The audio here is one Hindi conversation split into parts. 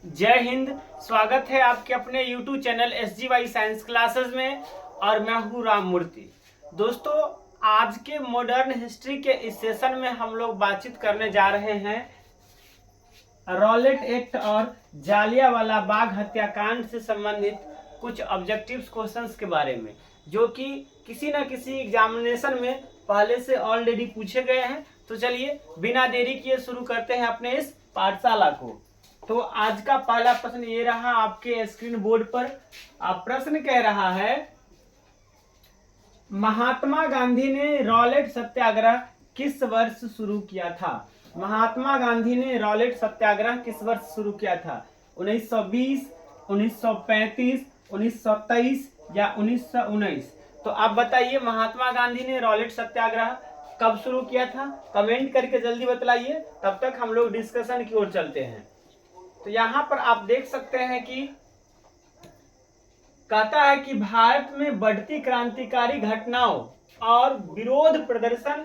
जय हिंद। स्वागत है आपके अपने YouTube channel SGY science classes में और मैं हूँ राम मूर्ति। दोस्तों, आज के मॉडर्न हिस्ट्री के इस सेशन में हम लोग बातचीत करने जा रहे हैं रॉलेट एक्ट और जालियांवाला बाग हत्याकांड से संबंधित कुछ ऑब्जेक्टिव्स क्वेश्चंस के बारे में, जो कि किसी न किसी एग्जामिनेशन में पहले से ऑलरेडी पूछे गए हैं। तो चलिए बिना देरी किए शुरू करते हैं अपने इस पाठशाला को। तो आज का पहला प्रश्न ये रहा आपके स्क्रीन बोर्ड पर। प्रश्न कह रहा है, महात्मा गांधी ने रॉलेट सत्याग्रह किस वर्ष शुरू किया था? महात्मा गांधी ने रॉलेट सत्याग्रह किस वर्ष शुरू किया था? 1920, 1935, 1923 या 1919? तो आप बताइए, महात्मा गांधी ने रॉलेट सत्याग्रह कब शुरू किया था? कमेंट करके जल्दी बतलाइए, तब तक हम लोग डिस्कशन की ओर चलते हैं। तो यहाँ पर आप देख सकते हैं कि कहता है कि भारत में बढ़ती क्रांतिकारी घटनाओं और विरोध प्रदर्शन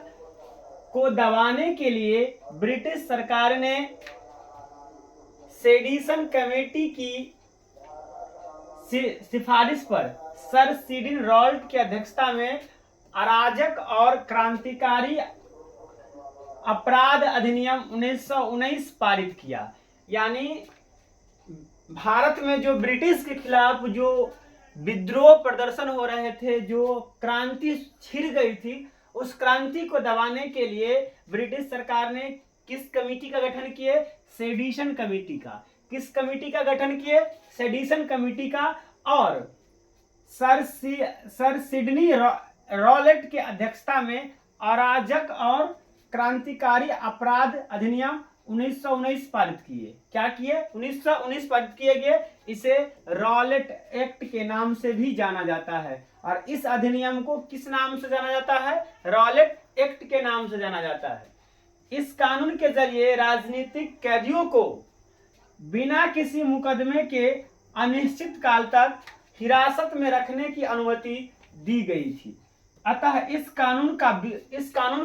को दबाने के लिए ब्रिटिश सरकार ने सेडिशन कमेटी की सिफारिश पर सर सीडिन रॉल्ट की अध्यक्षता में अराजक और क्रांतिकारी अपराध अधिनियम 1919 पारित किया। यानी भारत में जो ब्रिटिश के खिलाफ जो विद्रोह प्रदर्शन हो रहे थे, जो क्रांति छिड़ गई थी, उस क्रांति को दबाने के लिए ब्रिटिश सरकार ने किस कमेटी का गठन किए? सेडिशन कमेटी का। किस कमेटी का गठन किए? सेडिशन कमेटी का। और सर सिडनी रॉलेट की अध्यक्षता में अराजक और क्रांतिकारी अपराध अधिनियम 1919 पारित किए। क्या किए? 1919 पारित किए गए। इसे रॉलेट एक्ट के नाम से भी जाना जाता है। और इस अधिनियम को किस नाम से जाना जाता है? रॉलेट एक्ट के नाम से जाना जाता है। इस कानून के जरिए राजनीतिक कैदियों को बिना किसी मुकदमे के अनिश्चित काल तक हिरासत में रखने की अनुमति दी गई थी। अतः इस कानून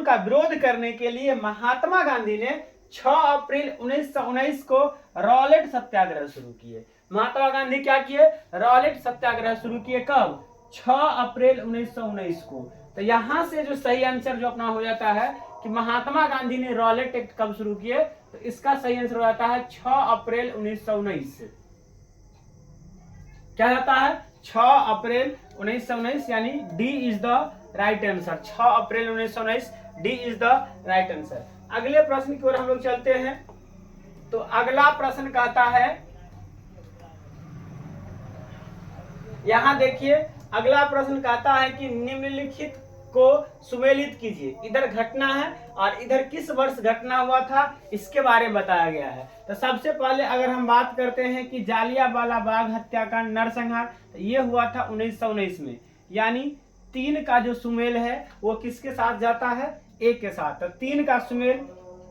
का विरोध करने के लिए महात्मा गांधी ने 6 अप्रैल 1919 को रॉलेट सत्याग्रह शुरू किए। महात्मा गांधी क्या किए? रॉलेट सत्याग्रह शुरू किए। कब? 6 अप्रैल 1919 को। तो यहां से जो सही आंसर जो अपना हो जाता है कि महात्मा गांधी ने रॉलेट एक्ट कब शुरू किए, तो इसका सही आंसर हो जाता है 6 अप्रैल 1919। क्या जाता है? 6 अप्रैल 1919, यानी D is the right answer. 6 April 1919, D is the right answer. अगले प्रश्न की ओर हम लोग चलते हैं। तो अगला प्रश्न कहता है, यहां देखिए, अगला प्रश्न कहता है कि निम्नलिखित को सुमेलित कीजिए। इधर घटना है और इधर किस वर्ष घटना हुआ था, इसके बारे में बताया गया है। तो सबसे पहले अगर हम बात करते हैं कि जालियांवाला बाग हत्याकांड नरसंहार, तो ये हुआ था 1919 में। यानी 3 का जो सुमेल है वो किसके साथ जाता है? ए के साथ। तो 3 का सुमेल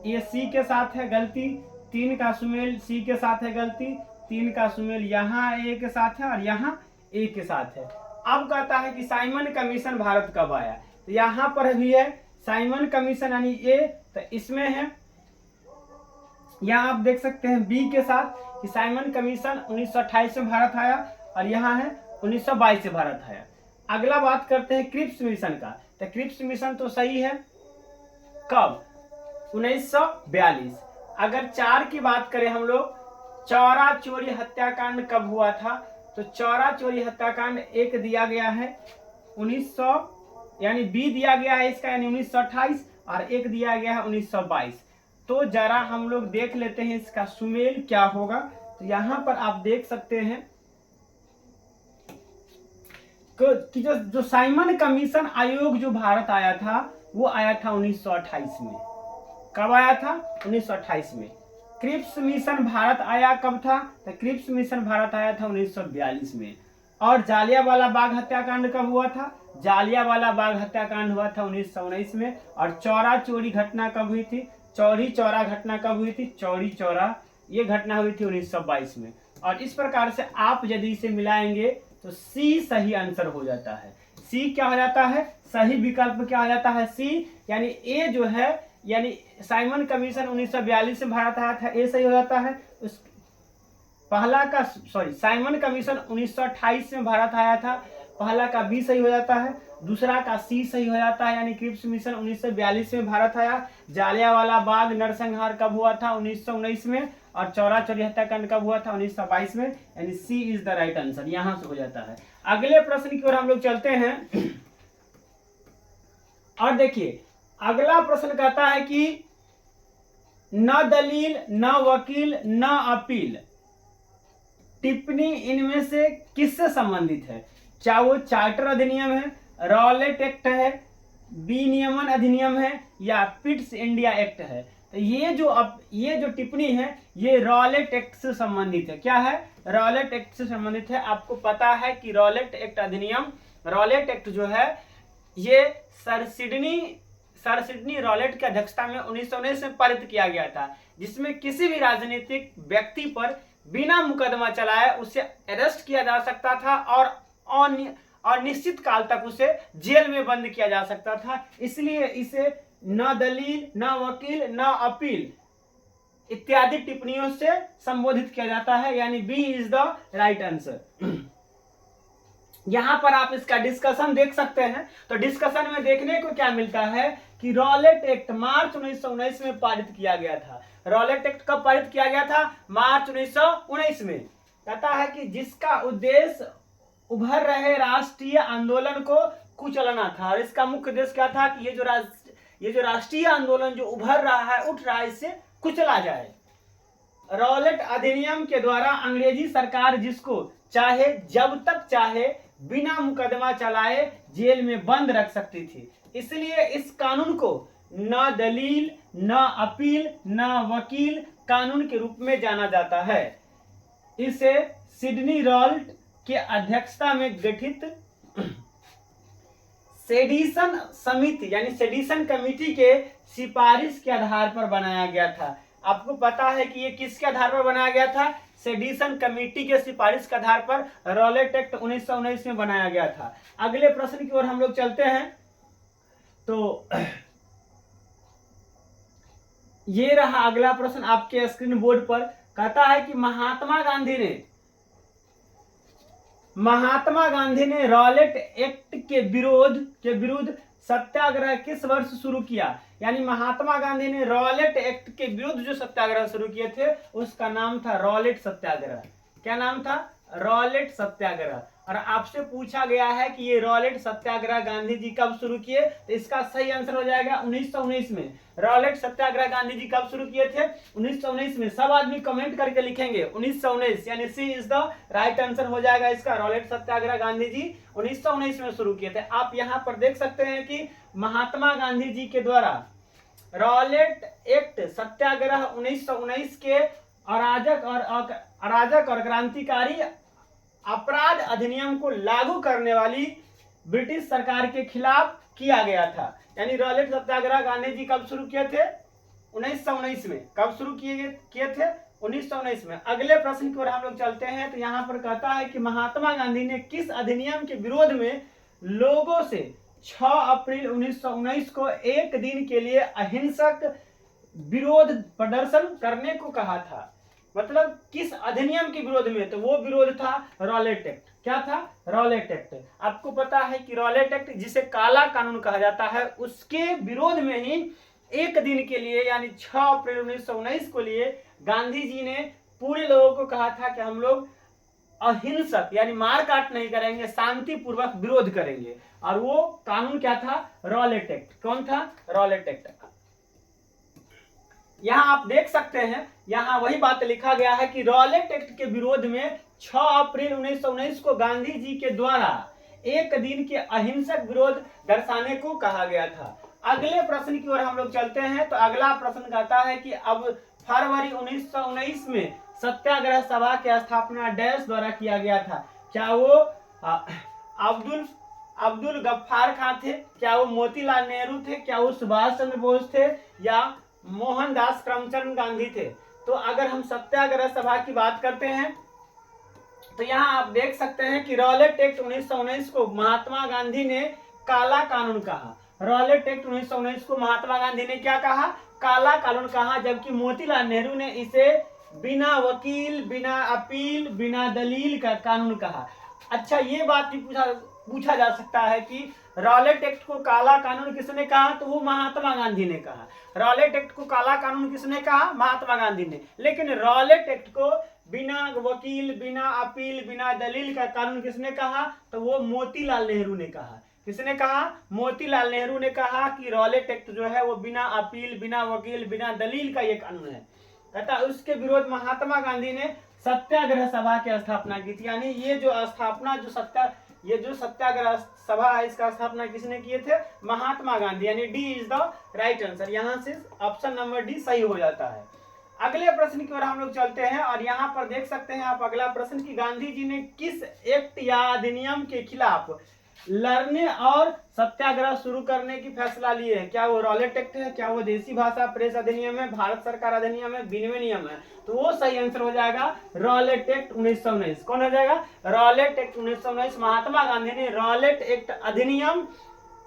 ये सी के साथ है, गलती। 3 का सुमेल सी के साथ है, गलती। 3 का सुमेल यहाँ ए के साथ है और यहाँ ए के साथ है। अब कहता है कि साइमन कमीशन भारत कब आया? तो यहाँ पर भी है साइमन कमीशन, यानी ए, तो इसमें है, यहाँ आप देख सकते हैं बी के साथ कि साइमन कमीशन 1928 में भारत आया और यहाँ है 1922 से भारत आया। अगला बात करते हैं क्रिप्स मिशन का। तो क्रिप्स मिशन तो सही है। कब? 1942। अगर 4 की बात करें हम लोग, चौरा चोरी हत्याकांड कब हुआ था? तो चौरा चोरी हत्याकांड एक दिया गया है 1900, यानी बी दिया गया है इसका, यानी 1928, और एक दिया गया है 1922। तो जरा हम लोग देख लेते हैं इसका सुमेल क्या होगा। तो यहां पर आप देख सकते हैं कि जो साइमन कमीशन आयोग जो भारत आया था वो आया था 1928 में। कब आया था? 1928 में। क्रिप्स मिशन भारत आया कब था? तो क्रिप्स मिशन भारत आया था 1942 में। और जालियांवाला बाग हत्याकांड कब हुआ था? जालियांवाला बाग हत्याकांड हुआ था 1919 में। और चौरा चोरी घटना कब हुई थी? चौरी चौरा घटना कब हुई थी? चौरी चौरा ये घटना हुई थी 1922 में। और इस प्रकार से आप यदि इसे मिलाएंगे तो सी सही आंसर हो जाता है। सी क्या हो जाता है? सही विकल्प क्या हो जाता है? सी। यानी ए जो है, यानी साइमन कमीशन 1942 से भारत आया था, ए सही हो जाता है। पहला का साइमन कमीशन 1928 में भारत आया था। पहला का बी सही हो जाता है, दूसरा का सी सही हो जाता है, यानी क्रिप्स मिशन 1942 में भारत आया। जालियांवाला बाग नरसंहार कब हुआ था? 1919 में। और चौरा चौरी हत्याकांड कब हुआ था? 1922 में, यानी सी इज द राइट आंसर, यहां से हो जाता है। अगले प्रश्न की ओर हम लोग चलते हैं और देखिए अगला प्रश्न कहता है कि न दलील, न वकील, न अपील टिप्पणी इनमें से किससे संबंधित है? चाहे वो चार्टर अधिनियम है, रॉलेट एक्ट है, विनियमन अधिनियम है, या पिट्स इंडिया एक्ट है। तो ये जो टिप्पणी है ये रॉलेट एक्ट से संबंधित है। क्या है? रॉलेट एक्ट से संबंधित है। आपको पता है कि रॉलेट एक्ट अधिनियम, रॉलेट एक्ट जो है ये सर सिडनी रॉलेट की अध्यक्षता में 1919 में पारित किया गया था, जिसमें किसी भी राजनीतिक व्यक्ति पर बिना मुकदमा चलाए उसे अरेस्ट किया जा सकता था और निश्चित काल तक उसे जेल में बंद किया जा सकता था। इसलिए इसे न दलील, न वकील, न अपील इत्यादि टिप्पणियों से संबोधित किया जाता है, यानी B is the right answer. यहां पर आप इसका डिस्कशन देख सकते हैं। तो डिस्कशन में देखने को क्या मिलता है कि रॉलेट एक्ट मार्च 1919 में पारित किया गया था। रॉलेट एक्ट कब पारित किया गया था? मार्च 1919 में। कहता है कि जिसका उद्देश्य उभर रहे राष्ट्रीय आंदोलन को कुचलना था। और इसका मुख्य उद्देश्य क्या था कि ये जो राष्ट्रीय आंदोलन जो उभर रहा है, उठ रहा है, इससे कुचला जाए। रॉलेट अधिनियम के द्वारा अंग्रेजी सरकार जिसको चाहे जब तक चाहे बिना मुकदमा चलाए जेल में बंद रख सकती थी। इसलिए इस कानून को न दलील, न अपील, न वकील कानून के रूप में जाना जाता है। इसे सिडनी रॉलेट के अध्यक्षता में गठित सेडिशन समिति यानी सेडिशन कमेटी के सिफारिश के आधार पर बनाया गया था। आपको पता है कि ये किसके आधार पर बनाया गया था? सेडिशन कमेटी के सिफारिश के आधार पर रॉलेट एक्ट 1919 में बनाया गया था। अगले प्रश्न की ओर हम लोग चलते हैं। तो ये रहा अगला प्रश्न आपके स्क्रीन बोर्ड पर। कहता है कि महात्मा गांधी ने रॉलेट एक्ट के विरुद्ध सत्याग्रह किस वर्ष शुरू किया? यानी महात्मा गांधी ने रॉलेट एक्ट के विरुद्ध जो सत्याग्रह शुरू किए थे उसका नाम था रॉलेट सत्याग्रह। क्या नाम था? रॉलेट सत्याग्रह। और आपसे पूछा गया है कि ये रॉलेट सत्याग्रह गांधी जी कब शुरू किए? तो इसका सही आंसर हो जाएगा 1919 में। रॉलेट सत्याग्रह गांधी जी कब शुरू किए थे? 1919 में। सब आदमी कमेंट करके लिखेंगे 1919, यानी सी इज द राइट आंसर हो जाएगा इसका। रॉलेट सत्याग्रह गांधी जी 1919 में शुरू किए थे। आप यहाँ पर देख सकते हैं कि महात्मा गांधी जी के द्वारा रॉलेट एक्ट सत्याग्रह 1919 के अराजक और क्रांतिकारी अपराध अधिनियम को लागू करने वाली ब्रिटिश सरकार के खिलाफ किया गया था। यानी रॉलेट सत्याग्रह गांधी जी कब शुरू किए थे? 1919 में। कब शुरू किए थे? 1919 में। अगले प्रश्न की ओर हम लोग चलते हैं। तो यहाँ पर कहता है कि महात्मा गांधी ने किस अधिनियम के विरोध में लोगों से 6 अप्रैल 1919 को एक दिन के लिए अहिंसक विरोध प्रदर्शन करने को कहा था? मतलब किस अधिनियम के विरोध में? तो वो विरोध था रॉलेट एक्ट। क्या था? Rowlatt act. आपको पता है कि रॉलेट एक्ट जिसे काला कानून कहा जाता है, उसके विरोध में ही एक दिन के लिए यानी 6 अप्रैल 1919 को लिए गांधी जी ने पूरे लोगों को कहा था कि हम लोग अहिंसक यानी मार काट नहीं करेंगे, शांतिपूर्वक विरोध करेंगे। और वो कानून क्या था? Rowlatt act. कौन था? Rowlatt act. यहां आप देख सकते हैं, यहां वही बात लिखा गया है कि रॉलेट एक्ट के विरोध में 6 अप्रैल 1919 को गांधी जी के द्वारा एक दिन के अहिंसक विरोध दर्शाने को कहा गया था। अगले प्रश्न की ओर हम लोग चलते हैं। तो अगला प्रश्न कहता है कि अब फरवरी 1919 में सत्याग्रह सभा की स्थापना डैश द्वारा किया गया था। क्या वो अब्दुल गफ्फार खान थे? क्या वो मोतीलाल नेहरू थे? क्या वो सुभाष चंद्र बोस थे? या मोहनदास करमचंद गांधी थे? तो अगर हम सत्याग्रह सभा की बात करते हैं तो यहाँ आप देख सकते हैं कि रॉलेट एक्ट 1919 को महात्मा गांधी ने काला कानून कहा। रॉलेट एक्ट 1919 को महात्मा गांधी ने क्या कहा? काला कानून कहा। जबकि मोतीलाल नेहरू ने इसे बिना वकील, बिना अपील, बिना दलील का कानून कहा। अच्छा, ये बात भी पूछा जा सकता है कि रॉलेट एक्ट को काला कानून किसने कहा, तो वो महात्मा गांधी ने कहा। रॉलेट एक्ट को काला कानून किसने कहा, महात्मा गांधी ने। लेकिन रॉलेट एक्ट को बिना वकील, बिना अपील, बिना दलील का कानून किसने कहा, तो वो मोतीलाल नेहरू ने कहा। किसने कहा, मोतीलाल नेहरू ने कहा कि रॉलेट एक्ट जो है वो बिना अपील, बिना वकील, बिना दलील का ये कानून है। कहता उसके विरोध महात्मा गांधी ने सत्याग्रह सभा की स्थापना की थी। यानी ये जो स्थापना जो सत्याग्रह सभा है, इसका स्थापना किसने किए थे, महात्मा गांधी। यानी D is the right answer. यहाँ से ऑप्शन नंबर डी सही हो जाता है। अगले प्रश्न की ओर हम लोग चलते हैं और यहाँ पर देख सकते हैं आप अगला प्रश्न कि गांधी जी ने किस एक्ट या अधिनियम के खिलाफ लड़ने और सत्याग्रह शुरू करने की फैसला लिए है। क्या वो रॉलेट एक्ट है, क्या वो देसी भाषा प्रेस अधिनियम है, भारत सरकार अधिनियम है, विनिमय नियम है, तो वो सही आंसर हो जाएगा रॉलेट एक्ट 1919। कौन हो जाएगा, रॉलेट एक्ट 1919। महात्मा गांधी ने रॉलेट एक्ट अधिनियम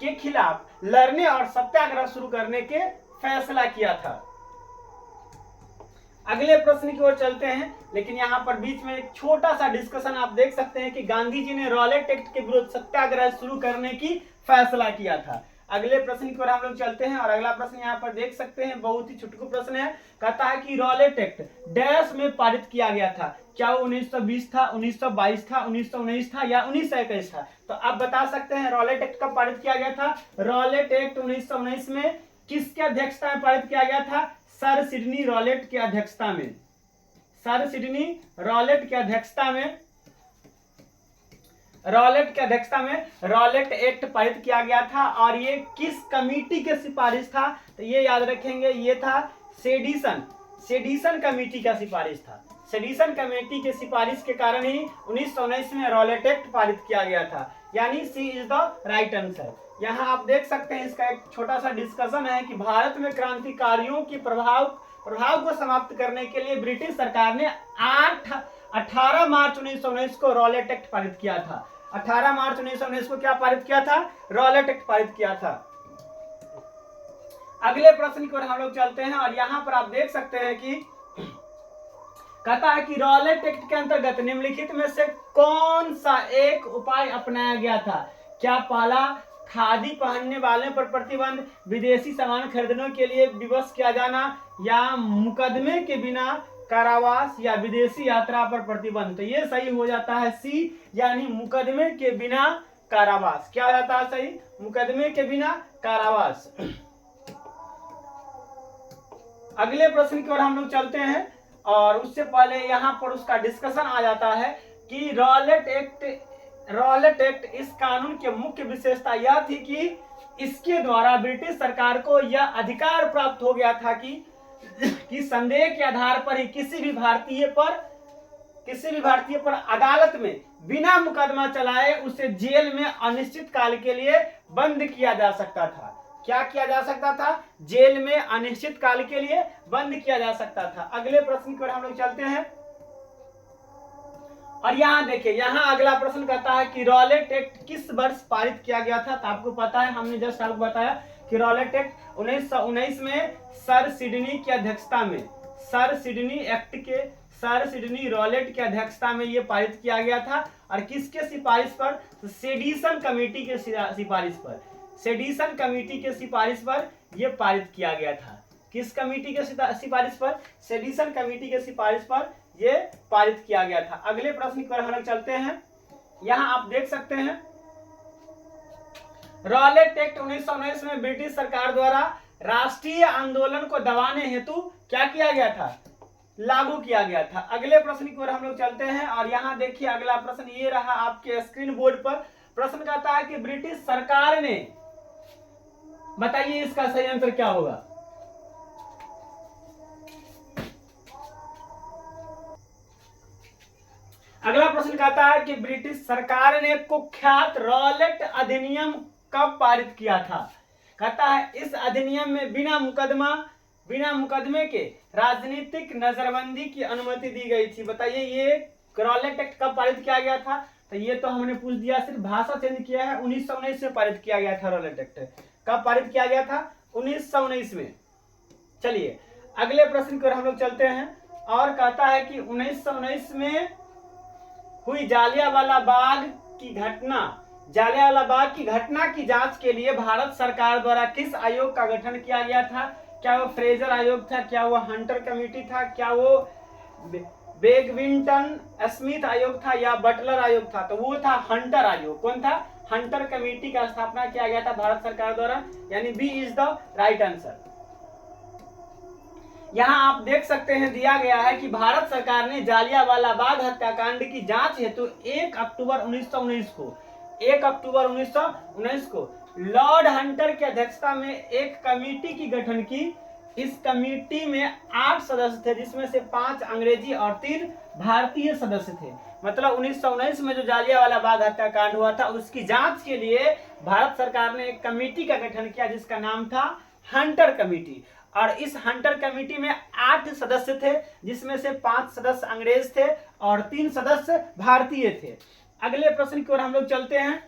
के खिलाफ लड़ने और सत्याग्रह शुरू करने के फैसला किया था। अगले प्रश्न की ओर चलते हैं, लेकिन यहाँ पर बीच में एक छोटा सा डिस्कशन आप देख सकते हैं कि गांधी जी ने रॉलेट एक्ट के विरुद्ध सत्याग्रह शुरू करने की फैसला किया था। अगले प्रश्न की ओर हम लोग चलते हैं और अगला प्रश्न यहाँ पर देख सकते हैं, बहुत ही छुटकू प्रश्न है। कहता है कि रॉलेट एक्ट डैश में पारित किया गया था। क्या वो 1920 था, 1922 था, 1919 था या 1921 था। तो आप बता सकते हैं रॉलेट एक्ट कब पारित किया गया था। रॉलेट एक्ट 1919 में किसके अध्यक्षता में पारित किया गया था, सर सिडनी रॉलेट की अध्यक्षता में। सर सिडनी रॉलेट की अध्यक्षता में रॉलेट एक्ट पारित किया गया था। और ये किस कमेटी के सिफारिश था, तो ये याद रखेंगे, ये था सेडिशन कमेटी का सिफारिश था। सेडिशन कमेटी के सिफारिश के कारण ही 1919 में रॉलेट एक्ट पारित किया गया था। यानी सी इज द राइट आंसर। यहाँ आप देख सकते हैं, इसका एक छोटा सा डिस्कशन है कि भारत में क्रांतिकारियों के प्रभाव को समाप्त करने के लिए ब्रिटिश सरकार ने 18 मार्च 1919 को रॉलेट एक्ट पारित किया था। 18 मार्च 1919 को क्या पारित किया था, रॉलेट एक्ट पारित किया था। अगले प्रश्न की ओर हम लोग चलते हैं और यहाँ पर आप देख सकते हैं कि कहता है कि रॉलेट एक्ट के अंतर्गत निम्नलिखित में से कौन सा एक उपाय अपनाया गया था। क्या पहला, खादी पहनने वाले पर प्रतिबंध, विदेशी सामान खरीदने के लिए विवश किया जाना, या मुकदमे के बिना कारावास, या विदेशी यात्रा पर प्रतिबंध। तो ये सही हो जाता है सी, यानी मुकदमे के बिना कारावास। क्या हो जाता है सही, मुकदमे के बिना कारावास। अगले प्रश्न की ओर हम लोग चलते हैं और उससे पहले यहाँ पर उसका डिस्कशन आ जाता है कि रॉलेट एक्ट इस कानून की मुख्य विशेषता यह थी कि इसके द्वारा ब्रिटिश सरकार को यह अधिकार प्राप्त हो गया था कि संदेह के आधार पर ही किसी भी भारतीय पर अदालत में बिना मुकदमा चलाए उसे जेल में अनिश्चित काल के लिए बंद किया जा सकता था। क्या किया जा सकता था, जेल में अनिश्चित काल के लिए बंद किया जा सकता था। अगले प्रश्न की ओर हम लोग चलते हैं और यहाँ देखिए, यहाँ अगला प्रश्न कहता है कि रॉलेट एक्ट किस वर्ष पारित किया गया था। तो आपको पता है, हमने जस्ट आपको बताया कि रॉलेट एक्ट 1919 में सर सिडनी की अध्यक्षता में, सर सिडनी रॉलेट की अध्यक्षता में ये पारित किया गया था। और किसके सिफारिश पर, सेडिशन कमेटी के सिफारिश पर, सेडिशन कमेटी के सिफारिश पर यह पारित किया गया था। किस कमेटी के सिफारिश पर, सेडिशन कमेटी के सिफारिश पर यह पारित किया गया था। अगले प्रश्न की ओर हम लोग चलते हैं। यहां आप देख सकते हैं रॉलेट एक्ट 1919 में ब्रिटिश सरकार द्वारा राष्ट्रीय आंदोलन को दबाने हेतु क्या किया गया था, लागू किया गया था। अगले प्रश्न की ओर हम लोग चलते हैं और यहाँ देखिए अगला प्रश्न ये रहा आपके स्क्रीन बोर्ड पर। प्रश्न कहता है कि ब्रिटिश सरकार ने, बताइए इसका सही आंसर क्या होगा। अगला प्रश्न कहता है कि ब्रिटिश सरकार ने कुख्यात रॉलेट अधिनियम कब पारित किया था। कहता है इस अधिनियम में बिना मुकदमे के राजनीतिक नजरबंदी की अनुमति दी गई थी। बताइए ये रॉलेट एक्ट कब पारित किया गया था। तो ये तो हमने पूछ दिया, सिर्फ भाषा चेंज किया है। 1919 में पारित किया गया था रॉलेट एक्ट। कब पारित किया गया था, 1919 में। चलिए अगले प्रश्न की ओर हम लोग चलते हैं और कहता है कि 1919 में हुई जालियांवाला बाग की घटना की जांच के लिए भारत सरकार द्वारा किस आयोग का गठन किया गया था? क्या वो फ्रेजर आयोग था, क्या वो हंटर कमेटी था, क्या वो बेगविंटन स्मिथ आयोग था, या बटलर आयोग था? तो वो था हंटर आयोग। कौन था? हंटर कमेटी का स्थापना किया गया था भारत सरकार द्वारा, यानी B is the right answer. यहाँ आप देख सकते हैं दिया गया है कि भारत सरकार ने जालियांवाला बाग हत्याकांड की जांच हेतु 1 अक्टूबर 1919 को लॉर्ड हंटर की अध्यक्षता में एक कमेटी की गठन की। इस कमेटी में 8 सदस्य थे, जिसमें से 5 अंग्रेजी और 3 भारतीय सदस्य थे। मतलब 1919 में जो जालियांवाला बाग हत्याकांड हुआ था उसकी जांच के लिए भारत सरकार ने एक कमेटी का गठन किया जिसका नाम था हंटर कमेटी। और इस हंटर कमेटी में 8 सदस्य थे, जिसमें से 5 सदस्य अंग्रेज थे और 3 सदस्य भारतीय थे। अगले प्रश्न की ओर हम लोग चलते हैं।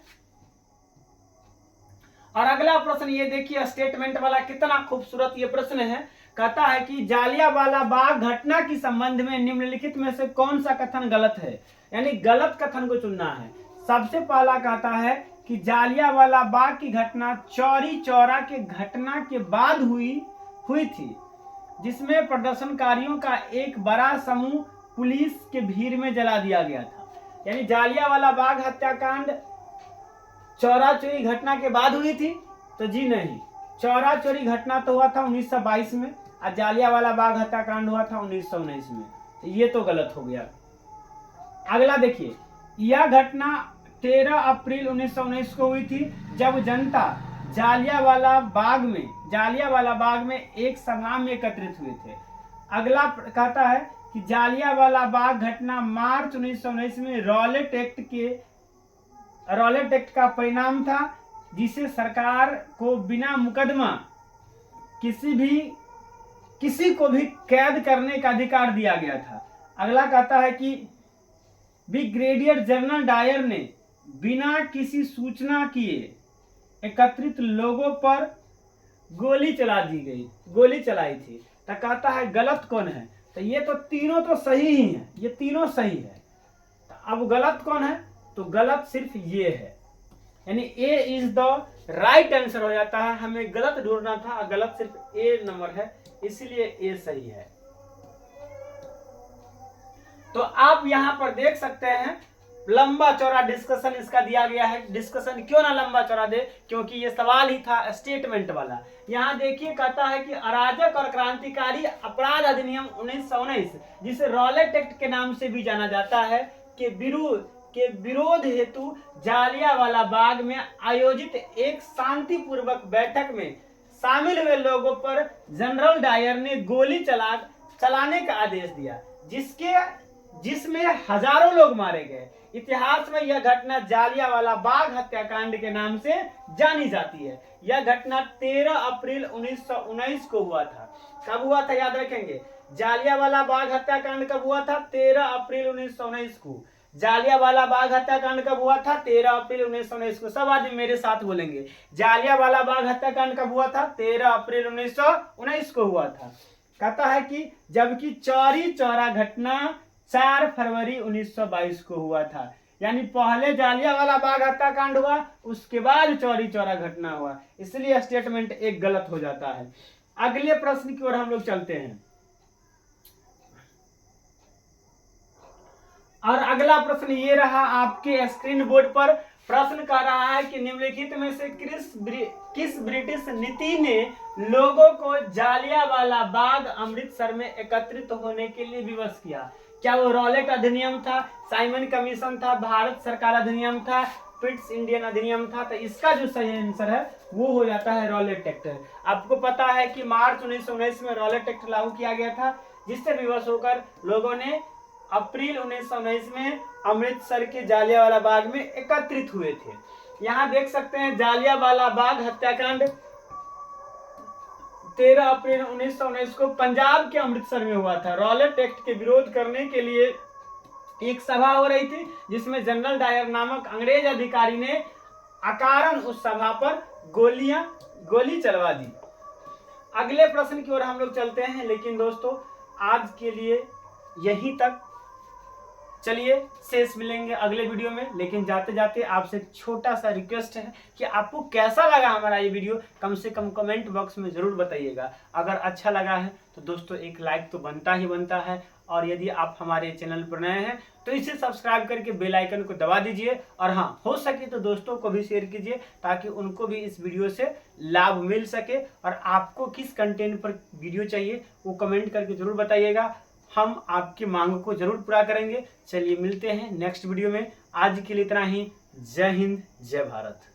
और अगला प्रश्न ये देखिए, स्टेटमेंट वाला, कितना खूबसूरत ये प्रश्न है। कहता है कि जालियांवाला बाग घटना के संबंध में निम्नलिखित में से कौन सा कथन गलत है? यानी गलत कथन को चुनना है। सबसे पहला कहता है कि जालियांवाला बाग की घटना चौरी चौरा के घटना के बाद हुई थी, जिसमें प्रदर्शनकारियों का एक बड़ा समूह पुलिस के भीड़ में जला दिया गया था। यानी जालियांवाला बाग हत्याकांड चौरा चोरी घटना के बाद हुई थी? तो जी नहीं, चौरा चोरी घटना तो हुआ था 1922 में और जालियांवाला बाग हत्याकांड हुआ था 1919 में। तो ये तो गलत हो गया। अगला देखिए, यह घटना 13 अप्रैल 1919 को हुई थी, जब जनता जालियांवाला बाग में एक सभा में एकत्रित हुए थे। अगला कहता है कि जालियांवाला बाग घटना मार्च 1919 में रॉलेट एक्ट का परिणाम था, जिसे सरकार को बिना मुकदमा किसी को भी कैद करने का अधिकार दिया गया था। अगला कहता है कि ब्रिगेडियर जनरल डायर ने बिना किसी सूचना किए एकत्रित लोगों पर गोली चलाई थी। तो कहता है गलत कौन है? तो ये तो तीनों तो सही ही हैं, ये तीनों सही है। तो अब गलत कौन है? तो गलत सिर्फ ये है, यानी ए इज द राइट आंसर हो जाता है। हमें गलत ढूंढना था, गलत सिर्फ ए नंबर है, इसलिए ए सही है। तो आप यहां पर देख सकते हैं लंबा चौड़ा डिस्कशन इसका दिया गया है। डिस्कशन क्यों ना लंबा चौड़ा दे, क्योंकि ये सवाल ही था स्टेटमेंट वाला। यहाँ देखिए, कहता है कि अराजक और क्रांतिकारी अपराध अधिनियम 1919, जिसे रॉलेट एक्ट के नाम से भी जाना जाता है, के विरोध हेतु जालियांवाला बाग में आयोजित एक शांतिपूर्वक बैठक में शामिल हुए लोगों पर जनरल डायर ने गोली चलाने का आदेश दिया, जिसमें हजारों लोग मारे गए। इतिहास में यह घटना जालियांवाला बाग हत्याकांड के नाम से जानी जाती है। यह घटना 13 अप्रैल 1919 को हुआ था। कब हुआ था याद रखेंगे, जालियांवाला बाग हत्याकांड कब हुआ था? 13 अप्रैल 1919 को। जालियांवाला बाग हत्याकांड कब हुआ था? 13 अप्रैल 1919 को। सब आदमी मेरे साथ बोलेंगे, जालियांवाला बाग हत्याकांड कब हुआ था? 13 अप्रैल 1919 को हुआ था। कहता है कि जबकि चौरी चौरा घटना 4 फरवरी 1922 को हुआ था। यानी पहले जालियांवाला बाग हत्याकांड हुआ, उसके बाद चौरी चौरा घटना हुआ, इसलिए स्टेटमेंट एक गलत हो जाता है। अगले प्रश्न की ओर हम लोग चलते हैं। और अगला प्रश्न ये रहा आपके स्क्रीन बोर्ड पर। प्रश्न कह रहा है कि निम्नलिखित में से किस ब्रिटिश नीति ने लोगों को जालियांवाला बाग अमृतसर में एकत्रित होने के लिए विवश किया? क्या वो रॉलेट अधिनियम था, साइमन कमीशन था, भारत सरकार अधिनियम था, पिट्स इंडियन अधिनियम था? तो इसका जो सही आंसर है वो हो जाता है रॉलेट एक्ट। आपको पता है कि मार्च 1919 में रॉलेट एक्ट लागू किया गया था, जिससे विवश होकर लोगों ने अप्रैल 1919 में अमृतसर के जालियांवाला बाग में एकत्रित हुए थे। यहाँ देख सकते हैं जालियांवाला बाग हत्याकांड 13 अप्रैल 1919 को पंजाब के अमृतसर में हुआ था। रॉलेट एक्ट के विरोध करने के लिए एक सभा हो रही थी, जिसमें जनरल डायर नामक अंग्रेज अधिकारी ने अकारण उस सभा पर गोली चलवा दी। अगले प्रश्न की ओर हम लोग चलते हैं, लेकिन दोस्तों आज के लिए यहीं तक। चलिए शेष मिलेंगे अगले वीडियो में, लेकिन जाते जाते आपसे एक छोटा सा रिक्वेस्ट है कि आपको कैसा लगा हमारा ये वीडियो कम से कम कमेंट बॉक्स में जरूर बताइएगा। अगर अच्छा लगा है तो दोस्तों एक लाइक तो बनता ही बनता है, और यदि आप हमारे चैनल पर नए हैं तो इसे सब्सक्राइब करके बेल आइकन को दबा दीजिए, और हाँ हो सके तो दोस्तों को भी शेयर कीजिए ताकि उनको भी इस वीडियो से लाभ मिल सके। और आपको किस कंटेंट पर वीडियो चाहिए वो कमेंट करके जरूर बताइएगा, हम आपकी मांग को जरूर पूरा करेंगे। चलिए मिलते हैं नेक्स्ट वीडियो में, आज के लिए इतना ही। जय हिंद, जय भारत।